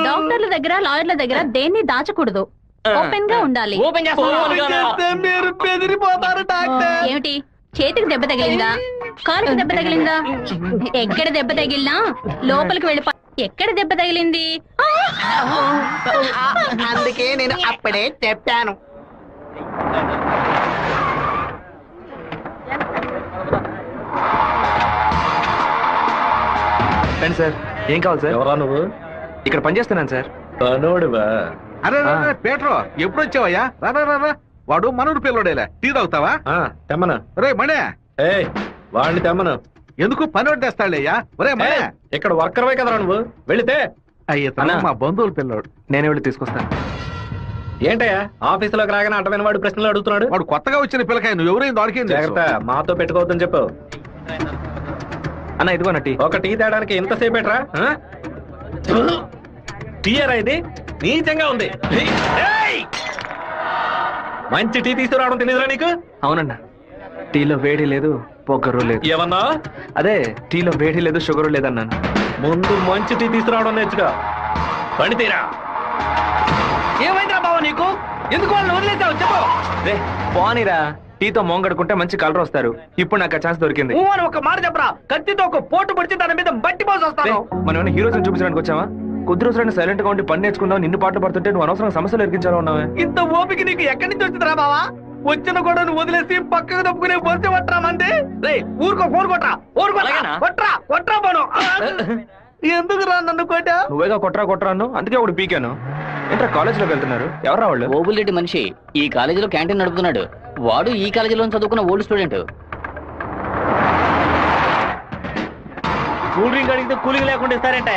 డాక్టర్ల దగ్గర, లాయర్ల దగ్గర దేన్ని దాచకూడదు, ఓపెన్ గా ఉండాలి. మీరు బెదిరిపోతారు డాక్టర్. ఏమిటి, చేతికి దెబ్బ తగిలిందా, కాలుకి దెబ్బ తగిలిందా? ఎక్కడ దెబ్బ తగిలినా లోపలికి వెళ్ళిపో. ఎక్కడ దెబ్బ తగిలింది? అందుకే నేను అప్పుడే చెప్పాను. రండి సార్. ఏం కావాలి సార్? ఎవరా నువ్వు? ఇక్కడ పనిచేస్తున్నాను సార్. అరే పేట్రో, ఎప్పుడు వచ్చావయ్యా? రా. వాడు మనూరు పిల్లడేలే. టీ తాగుతావా? తెమ్మను. రే మణే, వాడిని తెమ్మను. ఎందుకు పని వాడు తెస్తాడులేయ్యా? ఒరే మణే, ఇక్కడ వర్కర్వే కదరా నువ్వు, వెళితే. అయ్యా మా బంధువుల పిల్లోడు. నేనే వెళ్ళి తీసుకొస్తాను. ఏంటయ్యా ఆఫీసులోకి రాగానే అటమైన వాడు ప్రశ్నలు అడుగుతున్నాడు? వాడు కొత్తగా వచ్చిన పిల్లకాయ, నువ్వు ఎవరైనా దొరికింది. జాగ్రత్త, మాతో పెట్టుకోవద్దని చెప్పు. అన్న ఇదిగోన టీ. ఒక టీ తేడానికి ఎంతసేపు ఎట్రా? టీయరా ఇది? నీచంగా ఉంది. మంచి టీ తీసుకురావడం తెలియదురా నీకు? అవునన్నా, టీలో వేడి లేదు, పొగరు లేదు. ఏమన్నా? అదే టీలో వేడి లేదు, షుగరు లేదన్నాను. ముందు మంచి టీ తీసుకురావడం నేర్చుకో. పని తీరా. ఏమైందిరా బావ నీకు? ఎందుకు వాళ్ళని వదిలేసావు చెప్పు. రే పోనీరా, టీతో మోంగడుకుంటే మంచి కలర్ వస్తారు. ఇప్పుడు నాకు ఆ ఛాన్స్ దొరికింది. అని ఒక మాట చెప్పరా, కత్తితో ఒక పోటు పడితే దాని మీద బట్టి పోసి వస్తాను. మనం హీరోస్ చూపించడానికి వచ్చావా? కొద్ది రోజులైనా సైలెంట్ గా ఉండి పని నేర్చుకుందాం. నిన్ను పాటలు పడుతుంటే నువ్వు అనవసరంగా సమస్యలు ఎరిగించాలా ఉన్నావే? ఇంత ఓపిక నీకు ఎక్కడి నుంచి వచ్చిందిరా బావా? వచ్చిన కూడా నువ్వు వదిలేసి పక్కకు తప్పుకునే పోతే పట్టరా మంది. రే ఊరుకో, ఫోన్ కొట్రా, కొట్రా పోను. ఎందుకురా నన్ను కొట్టా? నువ్వేగా కొట్రా అన్ను, అందుకే ఒకటి పీకాను. ఏంట్రా కాలేజీలోకి వెళ్తున్నారు? ఎవరా వాళ్ళు? ఓబుల్రెడ్డి మనిషి ఈ కాలేజీలో క్యాంటీన్ నడుపుతున్నాడు. వాడు ఈ కాలేజీలో చదువుకున్న ఓల్డ్ స్టూడెంట్. కూల్ డ్రింక్ అడిగితే కూలింగ్ లేకుండా ఇస్తారంట.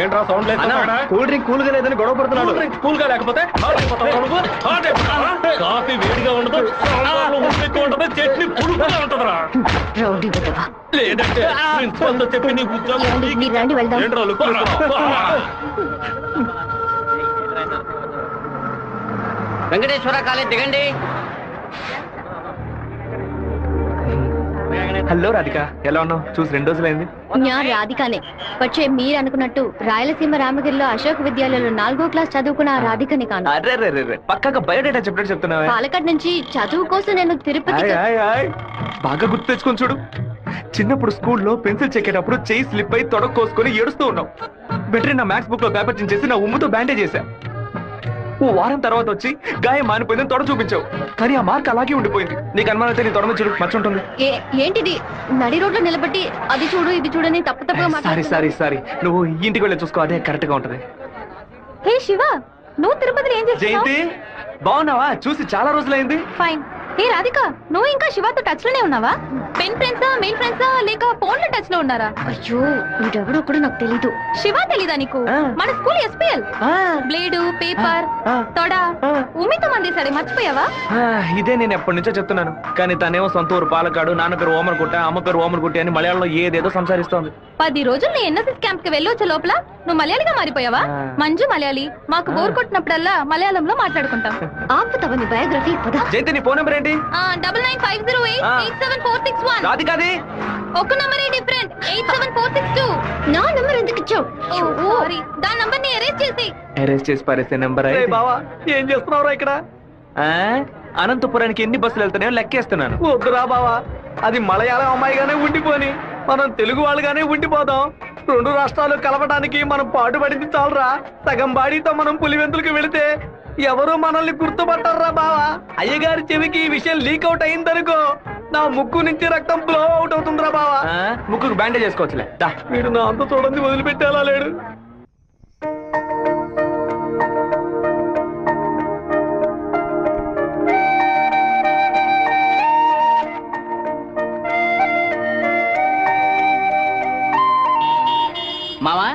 ఏంట్రా సౌండ్ లేదు? కూల్ డ్రింక్ కూల్ గా లేదని గొడవ పడుతున్నాడు. కూల్ గా లేకపోతే కాఫీ వేడిగా ఉండదు, ఉండదు, చట్నీ పులుపుగా ఉంటుందిరా. లేదంటే ప్రిన్సిపల్ తో చెప్పి నీ ఉద్యోగం ఏంట్రా? వెంకటేశ్వర కాలేజ్ దిగండి. హలో రాధిక, ఎలా ఉన్నావు? చూసి 2 రోజులైంది. ഞാൻ రాధికనే. പക്ഷേ మీరు అనుకున్నట్టు రాయలసీమ రామగిరిలో అశోక్ విద్యాలయంలో 4వ క్లాస్ చదువుకున్న ఆ రాధికని కాను. అరే పక్కగా బయోడేటా చెప్పినట్టు చెప్తున్నావా? పాలకాడ్ నుంచి చదువు కోసం నేను తిరుపతి. బాగా గుర్తు తెచ్చుకొని చూడు. చిన్నప్పుడు స్కూల్లో పెన్సిల్ చెక్కేటప్పుడు చెయ్యి స్లిప్ అయి తొడక్కోసుకొని ఏడుస్తూ ఉన్నావు. బెటరీ నా మ్యాథ్స్ బుక్ లో పేపర్ చించేసి నా ఉమ్ముతో బ్యాండేజ్ చేశా. ఓ వారం తర్వాత వచ్చి గాయం మానిపోయిందని తొడ చూపించావు, కానీ ఆ మార్క్ అలాగే ఉండిపోయింది. నీకు అనుమానం అయితే నీ తొడ మీద చూడు, మచ్చ ఉంటుంది. ఏంటిది నడి రోడ్లో నిలబెట్టి అది చూడు ఇది చూడని తప్పు తప్పుగా సారీ నువ్వు ఇంటికి వెళ్ళి చూసుకో, అదే కరెక్ట్ గా ఉంటది. హే శివ, నువ్వు తిరుపతిలో ఏం చేస్తున్నావు? జయంతి బాగున్నావా? చూసి చాలా రోజులైంది. ఫైన్. హే రాధిక, నువ్వు ఇంకా శివతో టచ్ లోనే ఉన్నావా? పెన్ ఫ్రెండ్సా, మెయిల్ ఫ్రెండ్సా, లేక ఫోన్ లో టచ్ లో ఉన్నారా? అయ్యో వీడెవడో కూడా నాకు తెలీదు. శివ తెలీదా నీకు? మన స్కూల్ ఎస్పీఎల్ బ్లేడు, పేపర్, తొడ ఉమితో మందేశాడు, మర్చిపోయావా? ఇదే నేను ఎప్పటి నుంచో చెప్తున్నాను, కానీ తనేమో సొంత ఊరు పాలకాడు, నాన్న పేరు ఓమర్గుట్ట, అమ్మ పేరు ఓమర్గుట్టి అని మలయాళంలో ఏదేదో సంసారిస్తోంది. 10 రోజులు నీ ఎన్ఎస్ఎస్ క్యాంప్ కి వెళ్ళొచ్చే లోపల నువ్వు మలయాళిగా మారిపోయావా? మంజు మలయాళి, మాకు బోర్ కొట్టినప్పుడల్లా మలయాళంలో మాట్లాడుకుంటాం. ఆపుతావా నీ బయోగ్రఫీ? జయంతి నీ ఫోన్ నెంబర్ ఏంటి? 9950887461. రాధికాది ఒక నంబరే డిఫరెంట్, 87462. నా నంబర్ ఎందుకు ఇచ్చావు? సారీ, దాని నంబర్ ని ఎరేజ్ చేసి. అరెస్ట్ చేసి పారేసే నెంబర్. బావా ఏం చేస్తున్నావురా ఇక్కడ? అనంతపురానికి ఎన్ని బస్సులు వెళ్తాయో లెక్కేస్తున్నాను. వద్దురా బావా, అది మలయాళం అమ్మాయిగానే ఉండిపోని మనం తెలుగు వాళ్ళుగానే ఉండిపోదాం. 2 రాష్ట్రాలు కలవడానికి మనం పాటుపడింది చాలరా. సగం బాడీతో మనం పులివెందులకు వెళితే ఎవరు మనల్ని గుర్తుపట్టారా బావా. అయ్యగారి చెవికి ఈ విషయం లీక్ అవుట్ అయిందనుకో, నా ముక్కు నుంచి రక్తం ఫ్లో అవుట్ అవుతుందిరా బావా. ముక్కుకు బ్యాండేజ్ చేసుకోవచ్చులే. వీడు నా అంత చూడండి వదిలిపెట్టేలా లేడు. మావా,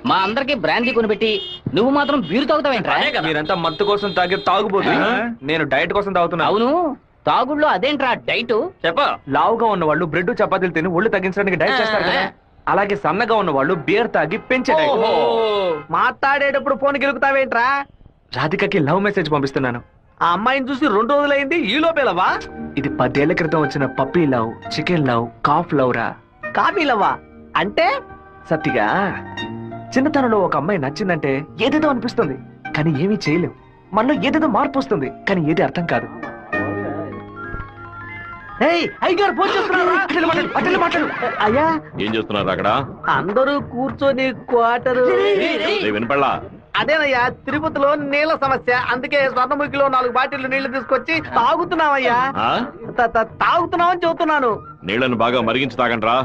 మా అందరికి బ్రాందీ కొనిపెట్టి నువ్వు మాత్రం బీరు తాగుతావేంట్రా? మీరంతా మత్తు కోసం తాగే తాగుబోతు, నేను డైట్ కోసం తాగుతున్నా. అవును, తాగుళ్ళో అదేంట్రా డైట్? చెప్ప. లావుగా ఉన్న వాళ్ళు బ్రెడ్ చపాతీలు తిని ఒళ్ళు తగ్గించడానికి డైట్ చేస్తారు కదా, అలాగే సన్నగా ఉన్న వాళ్ళు బియర్ తాగి పెంచే డైట్. మాట్లాడేటప్పుడు ఫోన్ గెలుకుతావేంట్రా? రాధికకి లవ్ మెసేజ్ పంపిస్తున్నాను. ఆ అమ్మాయిని చూసి 2 రోజులైంది, ఈ లోపేలవా? ఇది 10 ఏళ్ల క్రితం వచ్చిన puppy love, chicken love, calf love రా. కాఫీలవ్వా అంటే? సత్తిగా చిన్నతనంలో ఒక అమ్మాయి నచ్చిందంటే ఏదేదో అనిపిస్తుంది, కానీ ఏమీ చేయలేం. మనలో ఏదేదో మార్పు వస్తుంది, కానీ ఏది అర్థం కాదు. అయ్యా ఏం చేస్తున్నారు అక్కడ? అందరూ కూర్చొని క్వార్టర్. వినపడలా? అదేనయ్యా, తిరుపతిలో నీళ్ళ సమస్య, అందుకే స్వర్ణముఖిలో 4 బాటిళ్లు నీళ్లు తీసుకొచ్చి తాగుతున్నామయ్యా. తాగుతున్నామని చెబుతున్నాను. నీళ్లను బాగా మరిగించి తాగండ్రా.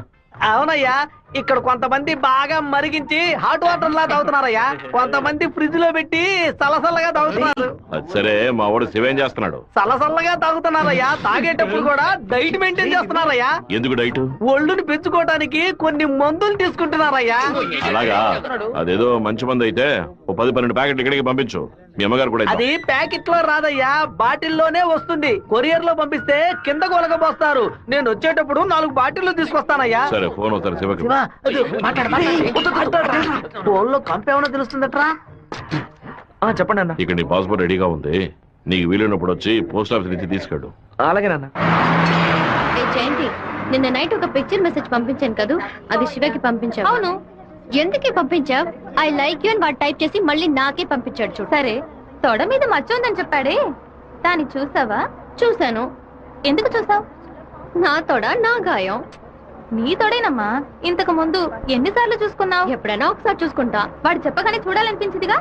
అవునయ్యా, ఇక్కడ కొంతమంది బాగా మరిగించి హాట్ వాటర్ లా తాగుతున్నారయ్యా, కొంతమంది ఫ్రిడ్జ్ లో పెట్టి సలసల్లగా తాగుతున్నారు. అది సరే, మా వాడు శివేం చేస్తున్నాడు? సలసల్లగా తాగుతున్నారయ్యా. తాగేటప్పుడు కూడా డైట్ మెయింటైన్ చేస్తున్నారయ్యా. ఎందుకు డైట్? ఒళ్ళుని పెంచుకోవడానికి కొన్ని మందులు తీసుకుంటున్నారయ్యా. అలాగా? అదేదో మంచి మంది అయితే ఓ 10-12 ప్యాకెట్లు ఇక్కడికి పంపించు. మీ అమ్మగారు కూడా అది ప్యాకెట్ లో రాదయ్యా, బాటిల్లోనే వస్తుంది. కొరియర్ లో పంపిస్తే కింద కొలగబోస్తారు. నేను వచ్చేటప్పుడు 4 బాటిల్లు తీసుకొస్తానయ్యా. సరే, ఫోన్ అవుతారు శివకి. ఫోన్ లో కంపేమన్నా తెలుస్తుందట్రా? చెప్పండి అన్న. ఇక్కడ నీ పాస్పోర్ట్ రెడీగా ఉంది, నీకు వీలైనప్పుడు వచ్చి పోస్ట్ ఆఫీస్ నుంచి తీసుకెళ్ళు. అలాగే నాన్న. జయంతి, నిన్న నైట్ ఒక పిక్చర్ మెసేజ్ పంపించాను కదా, అది శివకి పంపించావు. అవును, ఎందుకు పంపించావు? ఐ లైక్ యూ అని వాడు టైప్ చేసి మళ్ళీ నాకే పంపించాడు. చూడు. సరే, తొడ మీద మచ్చ ఉందని చెప్పాడే, దాన్ని చూసావా? చూశాను. ఎందుకు చూసావు? నా తొడ నా గాయం. నీ తొడేనమ్మా. ఇంతకు ముందు ఎన్నిసార్లు చూసుకున్నావు? ఎప్పుడైనా ఒకసారి చూసుకుంటా. వాడు చెప్పగానే చూడాలనిపించిందిగా.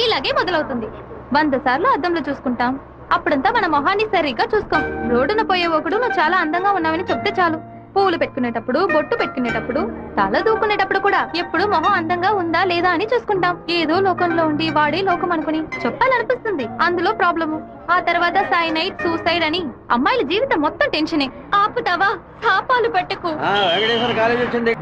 ఇలాగే మొదలవుతుంది. 100 సార్లు అద్దంలో చూసుకుంటాం, అప్పుడంతా మన మొహాన్ని సరిగ్గా చూసుకోం. రోడ్డున పోయే ఒకడు నువ్వు చాలా అందంగా ఉన్నావని చెప్తే చాలు. పూలు పెట్టుకునేటప్పుడు, బొట్టు పెట్టుకునేటప్పుడు, తల దూకునేటప్పుడు కూడా ఎప్పుడు మొహం అందంగా ఉందా లేదా అని చూసుకుంటాం. ఏదో లోకంలో ఉండి వాడే లోకం అనుకుని చెప్పాలనిపిస్తుంది. అందులో ప్రాబ్లము. ఆ తర్వాత సైనైడ్, సూసైడ్ అని అమ్మాయిల జీవితం మొత్తం టెన్షనే. ఆపుతావా? శాపాలు పెట్టకు. వెంకటేశ్వర కాలేజ్ వచ్చింది.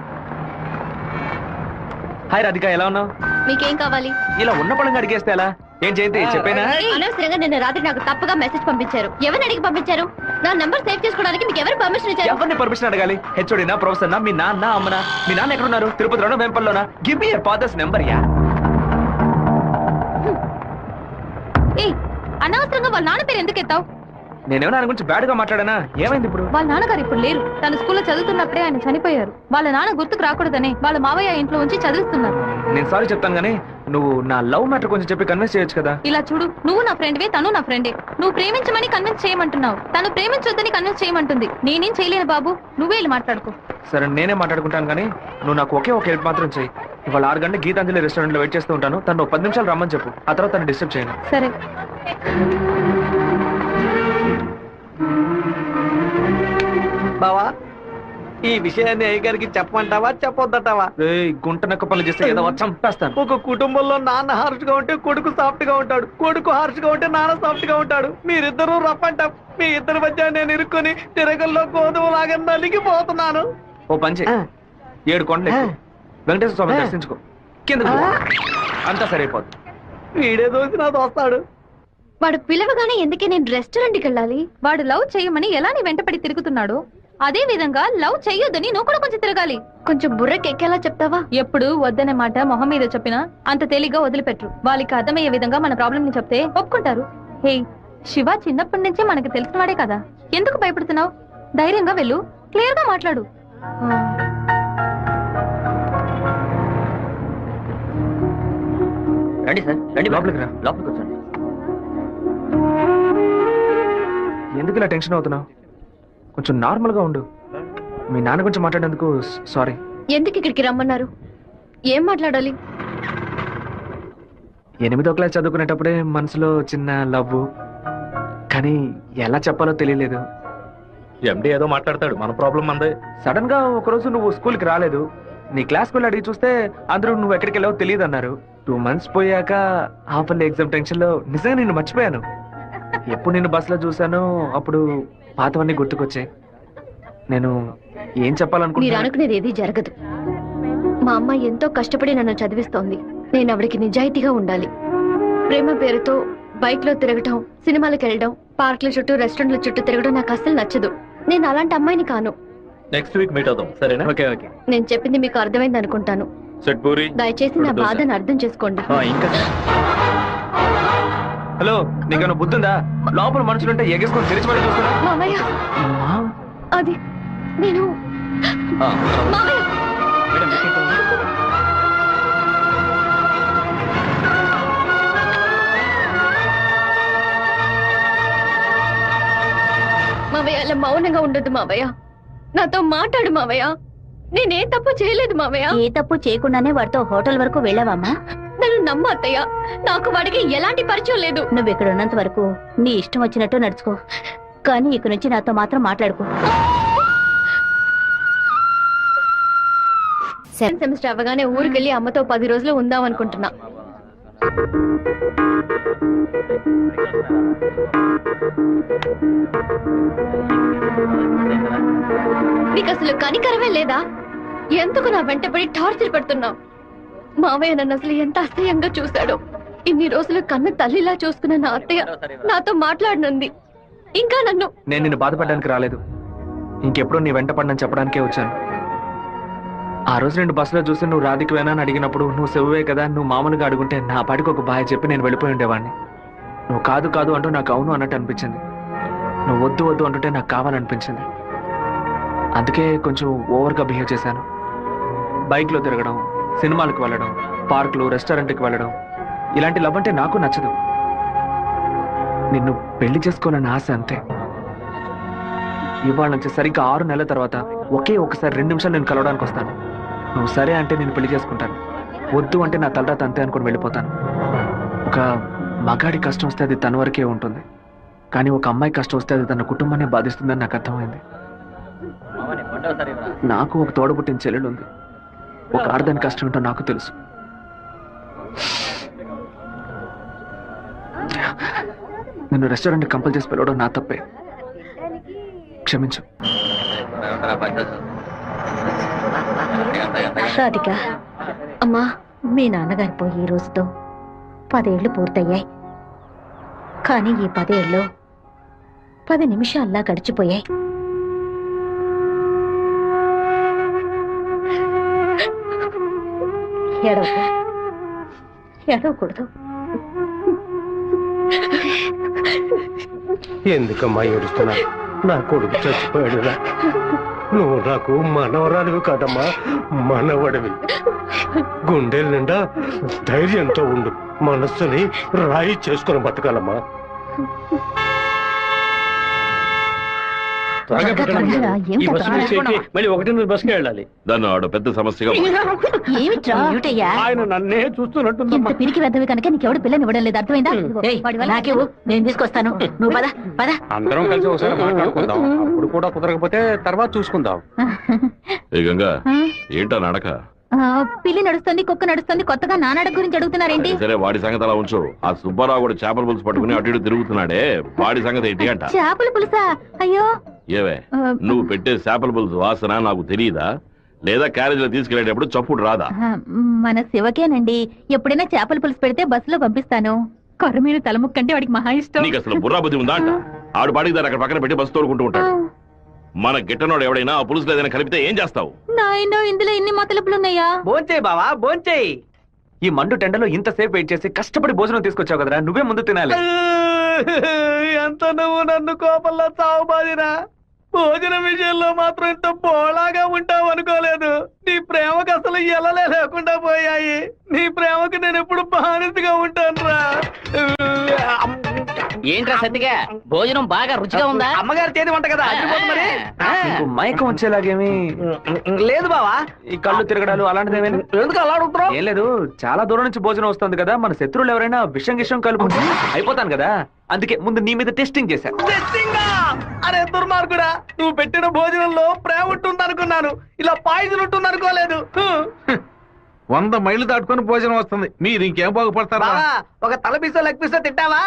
హాయ్ రాధిక, ఎలా ఉన్నావు? మీకేం కావాలి? ఇలా ఉన్న పడంగా అడిగేస్తే ఎలా? ఏం జయంతి చెప్పేనా? అనవసరంగా నిన్న రాత్రి నాకు తప్పుగా మెసేజ్ పంపించారు. ఎవరిని అడిగి పంపించారు? నా నంబర్ సేవ్ చేసుకోవడానికి మీకు ఎవరు పర్మిషన్ ఇచ్చారు? ఎవరిని పర్మిషన్ అడగాలి? హెచ్ఓడినా, ప్రొఫెసర్నా, మీ నాన్న, అమ్మనా? మీ నాన్న ఎక్కడున్నారు? తిరుపతిలోనా, వేంపల్లోనా? Give me your father's number yeah. అనవసరంగా వాళ్ళ నాన్న పేరు ఎందుకు ఎత్తావు? నేనేమన్నా ఆయన గురించి బ్యాడ్ గా మాట్లాడానా? ఏమైంది ఇప్పుడు? వాళ్ళ నాన్నగారు ఇప్పుడు లేరు. తన స్కూల్లో చదువుతున్నప్పుడే ఆయన చనిపోయారు. వాళ్ళ నాన్న గుర్తుకు రాకూడదని వాళ్ళ మావయ్య ఇంట్లో ఉంచి చదివిస్తున్నారు. నేను సారీ చెప్తాను గానీ నువ్వు నా లవ్ మ్యాటర్ కొంచెం చెప్పి కన్విన్స్ చేయొచ్చు కదా. ఇలా చూడు, నువ్వు నా ఫ్రెండ్వే, తను నా ఫ్రెండే. నువ్వు ప్రేమించమని కన్విన్స్ చేయమంటున్నావు, తను ప్రేమించొద్దని కన్విన్స్ చేయమంటుంది. నేనేం చేయలేను బాబు, నువ్వే వెళ్ళి మాట్లాడుకో. సరే, నేనే మాట్లాడుకుంటాను కానీ నువ్వు నాకు ఒకే ఒక హెల్ప్ మాత్రం చెయ్యి. ఇవాళ 6 గంటల గీతాంజలి రెస్టారెంట్ లో వెయిట్ చేస్తూ ఉంటాను. తను 10 నిమిషాలు రమ్మని చెప్పు, ఆ తర్వాత తను డిస్టర్బ్ చేయను. సరే. బావా ఈ విషయాన్ని అయ్యగారికి చెప్పమంటావా చెప్పొద్దటావా? గుంట నక్క పనులు చేస్తే ఏదో చంపేస్తాను. ఒక కుటుంబంలో నాన్న హార్ష్ గా ఉంటే కొడుకు సాఫ్ట్ గా ఉంటాడు, కొడుకు హార్ష్ గా ఉంటే నాన్న సాఫ్ట్ గా ఉంటాడు. మీరిద్దరూ రఫ్ అండ్ టఫ్. మీ ఇద్దరి మధ్య నేను ఇరుక్కుని తిరగల్లో గోధుమలాగా నలిగిపోతున్నాను. ఓ పంచే 7 కొండలు ఎక్కు. వెంకటేశ్వర స్వామి దర్శించుకో, కింద అంతా సరైపోద్ది. వీడే దోసి నాతో వస్తాడు. వాడు పిలవగానే ఎందుకే నేను రెస్టారెంట్కి వెళ్ళాలి? వాడు లవ్ చేయమని ఎలా నీ వెంటపడి తిరుగుతున్నాడు, అదే విధంగా లవ్ చెయ్యొద్దని నువ్వు కూడా కొంచెం తిరగాలి. కొంచెం బుర్రకి ఎక్కేలా చెప్తావా? ఎప్పుడు వద్దనే మాట మొహం మీద చెప్పినా అంత తేలిగ్గా వదిలిపెట్టరు. వాళ్ళకి అర్థమయ్యే విధంగా మన ప్రాబ్లం ని చెప్తే ఒప్పుకుంటారు. హే, శివ చిన్నప్పటి నుంచే మనకు తెలిసిన వాడే కదా, ఎందుకు భయపడుతున్నావు? ధైర్యంగా వెళ్ళు, క్లియర్ గా మాట్లాడు. రండి సార్, రండి లోపలికి రా. లోపలికి వచ్చాను. ఎందుకు ఇలా టెన్షన్ అవుతున్నావు? కొంచెం నార్మల్ గా ఉండు. మీ నాన్న గురించి మాట్లాడేందుకు సారీ. ఎందుకు ఇక్కడికి రమ్మన్నారు? ఏం మాట్లాడాలి? 8వ క్లాస్ చదువుకునేటప్పుడే మనసులో చిన్న లవ్, కానీ ఎలా చెప్పాలో తెలియలేదు. ఎండి ఏదో మాట్లాడతాడు, మన ప్రాబ్లం మందే. సడన్ గా ఒకరోజు నువ్వు స్కూల్కి రాలేదు. నీ క్లాస్కి వెళ్ళి అడిగి చూస్తే అందరూ నువ్వు ఎక్కడికి వెళ్ళావో తెలియదు అన్నారు. 2 months పోయాక హాఫ్ ఇయర్లీ ఎగ్జామ్ టెన్షన్ లో నిజంగా నిన్ను మర్చిపోయాను. ఎప్పుడు నిన్ను బస్సులో చూసానో అప్పుడు పాతవన్నీ గుర్తుకొచ్చాయి. నేను ఏం మీరు చెప్పాలనుకుంటున్నా? అనుకునేది ఏది జరగదు. మా అమ్మ ఎంతో కష్టపడి నన్ను చదివిస్తోంది. నేను ఆవిడకి నిజాయితీగా ఉండాలి. ప్రేమ పేరుతో బైక్ లో తిరగటం, సినిమాలకు వెళ్ళడం, పార్క్ల చుట్టూ రెస్టారెంట్ల చుట్టూ తిరగడం నాకు అస్సలు నచ్చదు. నేను అలాంటి అమ్మాయిని కాను. నెక్స్ట్ వీక్ మీట్ అవుదాం, సరేనా? Okay okay. నేను చెప్పింది మీకు అర్థమైంది అనుకుంటాను. సెట్ పూరి. దయచేసి నా బాధను అర్థం చేసుకోండి. ఇంకా హలో, నీకన్నా బుద్ధుందా? లోపల మనుషులుంటే ఎగేసుకొని తెరిచి పడి చూస్తున్నా. మామయ్య, అది నేను మామయ్య. మావయ్య, అలా మౌనంగా ఉండొద్దు మావయ్య. నాతో మాట్లాడు మావయ్య. నేనే తప్పు చేయలేదు మావయ్య. ఏ తప్పు చేయకుండానే వాడితో హోటల్ వరకు వెళ్ళావమ్మా? నన్ను నమ్మ అత్తయ్య, నాకు వాడికి ఎలాంటి పరిచయం లేదు. నువ్వు ఇక్కడ ఉన్నంత వరకు నీ ఇష్టం వచ్చినట్టు నడుచుకో, కానీ ఇక నుంచి నాతో మాత్రం మాట్లాడుకో. సెమిస్టర్ అవ్వగానే ఊరికెళ్ళి అమ్మతో 10 రోజులు ఉందాం అనుకుంటున్నా. నీకు అసలు కనికరమే లేదా? ఎందుకు నా వెంటపడి టార్చర్ పెడుతున్నావు? మావయ్య నన్ను అసలు ఎంత అసహ్యంగా చూశాడో. ఇన్ని రోజులు కన్న తల్లిలా చూసుకున్న నా అత్తయ్య నాతో మాట్లాడనుంది. ఇంకా నన్ను నేను నిన్ను బాధపడడానికి రాలేదు, ఇంకెప్పుడు నీ వెంట పడని చెప్పడానికే వచ్చాను. ఆ రోజు నేను బస్సులో చూసి నువ్వు రాధికి వేనా అని అడిగినప్పుడు నువ్వు సెవ్వే కదా, నువ్వు మామూలుగా అడుగుంటే నా పాటికి ఒక బాయ్ చెప్పి నేను వెళ్ళిపోయి ఉండేవాడిని. నువ్వు కాదు కాదు అంటూ నాకు అవును అన్నట్టు అనిపించింది. నువ్వు వద్దు వద్దు అంటుంటే నాకు కావాలనిపించింది. అందుకే కొంచెం ఓవర్గా బిహేవ్ చేశాను. బైక్లో తిరగడం, సినిమాలకు వెళ్ళడం, పార్కులు, రెస్టారెంట్కి వెళ్ళడం, ఇలాంటి లవ్ అంటే నాకు నచ్చదు. నిన్ను పెళ్లి చేసుకోవాలని ఆశ అంతే. ఇవాళ నుంచి సరిగ్గా 6 నెలల తర్వాత ఒకే ఒకసారి 2 నిమిషాలు నేను కలవడానికి వస్తాను. నువ్వు సరే అంటే నేను పెళ్లి చేసుకుంటాను, వద్దు అంటే నా తలరాత అంతే అనుకుని వెళ్ళిపోతాను. ఒక మగాడి కష్టం వస్తే అది తన వరకే ఉంటుంది, కానీ ఒక అమ్మాయి కష్టం వస్తే అది తన కుటుంబాన్ని బాధిస్తుందని నాకు అర్థమైంది. నాకు ఒక తోడబుట్టిన చెల్లెలు ఉంది. ఒక ఆడదాని కష్టం ఏంటో నాకు తెలుసు. నిన్ను రెస్టారెంట్ కంపల్ చేసి పిలవడం నా తప్పే, క్షమించు. రాధిక, అమ్మా, మీ నాన్నగారు పోయి ఈ రోజుతో 10 ఏళ్లు పూర్తయ్యాయి. కానీ ఈ 10 ఏళ్ళు 10 నిమిషాల్లా గడిచిపోయాయి. ఏడవకూడదు. ఎందుకమ్మా ఏడుస్తున్నా? నా కొడుకు చచ్చిపోయాడురా. నువ్వు నాకు మనవరాలివి కాదమ్మా, మనవడివి. గుండెల నిండా ధైర్యంతో ఉండు, మనస్సుని రాయి చేసుకుని బతకాలమ్మా. త్వరగా పెట్టండి. ఈ బస్సు మిస్ అయితే మళ్ళీ 1:30 బస్కి వెళ్ళాలి. దాన్ని ఆడ పెద్ద సమస్యగా ఏమిట్రా ఏమిటయ్యా ఆయన నన్నే చూస్తున్నట్టుందమ్మా. ఇంత పిరికి వెద్దవి కనుక నీకెవడు పిల్లని ఇవ్వడం లేదు అర్థమైందా నాకేవు నేను తీసుకొస్తాను నువ్వు పద పద అందరం కలిసి ఒకసారి మాట్లాడుకుందాం. అప్పుడు కూడా కుదరకపోతే తర్వాత చూసుకుందాం. ఏ గంగా ఏంటా నడక? పిల్లి నడుస్తుంది కుక్క నడుస్తుంది కొత్తగా నానాడ గురించి అడుగుతున్నారేంటి సరే వాడి సంగతి అలా ఉంచు. ఆ సుబ్బారావు కూడా చేపల పులుసు పట్టుకుని అటు ఇటు తిరుగుతున్నాడే, వాడి సంగతి ఏంటి అంట? చేపల పులుసా అయ్యో ఏవే నువ్వు పెట్టే చేపల పులుసు వాసన నాకు తెలియదా? లేదా క్యారేజీలో తీసుకెళ్లేటప్పుడు చప్పుడు రాదా? మన శివకేనండి ఎప్పుడైనా చేపల పులుసు పెడితే బస్సులో పంపిస్తాను కొర్రమీను తలముక్కంటే వాడికి మహా ఇష్టం. నీకు అసలు బుర్రా బుద్ధి ఉందా అంట? ఆడు బాడికి దాన్ని అక్కడ పక్కన పెట్టి బస్సు తోడుకుంటూ ఉంటాడు. మన గిట్టనోడు ఎవడైనా ఆ పులుసులో ఏదైనా కలిపితే ఏం చేస్తావు? నాయనో ఇందులో ఇన్ని మతలపులున్నాయా? భోంచేయి బావా భోంచేయి. ఈ మండు టెండలో ఇంతసేపు వెయిట్ చేసి కష్టపడి భోజనం తీసుకొచ్చావు కదరా, నువ్వే ముందు తినాలి. ఎంత నువ్వు నన్ను కోపంలో చావు బాదిరా. భోజనం విషయంలో మాత్రం ఇంత బోళాగా ఉంటావు అనుకోలేదు. నీ ప్రేమకు అసలు ఎలలే లేకుండా పోయాయి. నీ ప్రేమకు నేను ఎప్పుడు బానిసగా ఉంటాను రా. ఏంట్రా సత్తిగా భోజనం బాగా రుచిగా ఉందా? అమ్మగారు చేతి వంట కదా మరి. నీకు మైకం వచ్చేలాగేమి లేదు బావా. ఈ కళ్ళు తిరగడాలు అలాంటిదేమీ ఎందుకు అలా అడుగుతున్నావు? ఏం లేదు, చాలా దూరం నుంచి భోజనం వస్తుంది కదా, మన శత్రువులు ఎవరైనా విషం గిషం కలుపుకుంటే అయిపోతాను కదా, అందుకే ముందు నీ మీద టెస్టింగ్ చేశా. అరే దుర్మార్గుడా, నువ్వు పెట్టిన భోజనంలో ప్రేమ ఉంటుంది అనుకున్నాను, ఇలా పాయిజన్ ఉంటుంది అనుకోలేదు. 100 మైళ్ళు దాటుకొని భోజనం వస్తుంది, మీరు ఇంకేం బాగుపడతారా? ఒక తల పీసో లెగ్ పీసో తింటావా?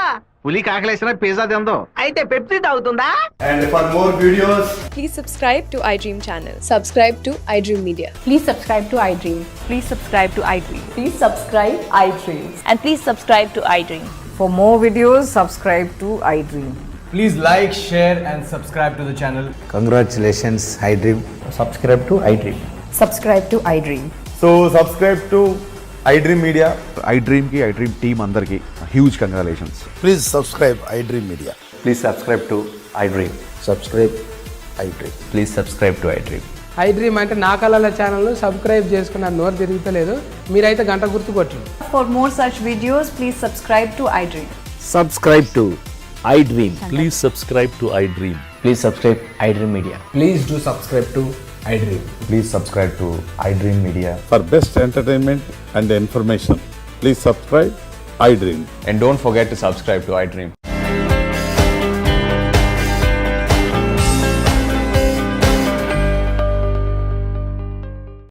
పులి కాకలేసిన పిజ్జా తిందో. అయితే Pepsi తాగుతుందా? And for more videos, please subscribe to iDream channel. Subscribe to iDream Media. Please subscribe to iDream. Please subscribe to iDream. Please subscribe iDream. And please subscribe to iDream. For more videos, subscribe to iDream. please like, share and subscribe to the channel. Congratulations, iDream. Subscribe to iDream. Subscribe to iDream. So subscribe to iDream Media. iDream కి iDream టీమ్ అందరికి huge congratulations. Please subscribe iDream Media. Please subscribe to iDream. Subscribe iDream. Please subscribe to iDream. iDream అంటే నా కళల ఛానల్ సబ్స్క్రైబ్ చేసుకున్న నోరు తిరుగుతలేదు, మీరైతే గంట గుర్తు కొట్టండి. For more such videos, please subscribe to iDream. Subscribe to iDream. Please subscribe to iDream. Please subscribe iDream Media. Please do subscribe to iDream. Please subscribe to iDream Media. For best entertainment and information, please subscribe iDream. And don't forget to subscribe to iDream.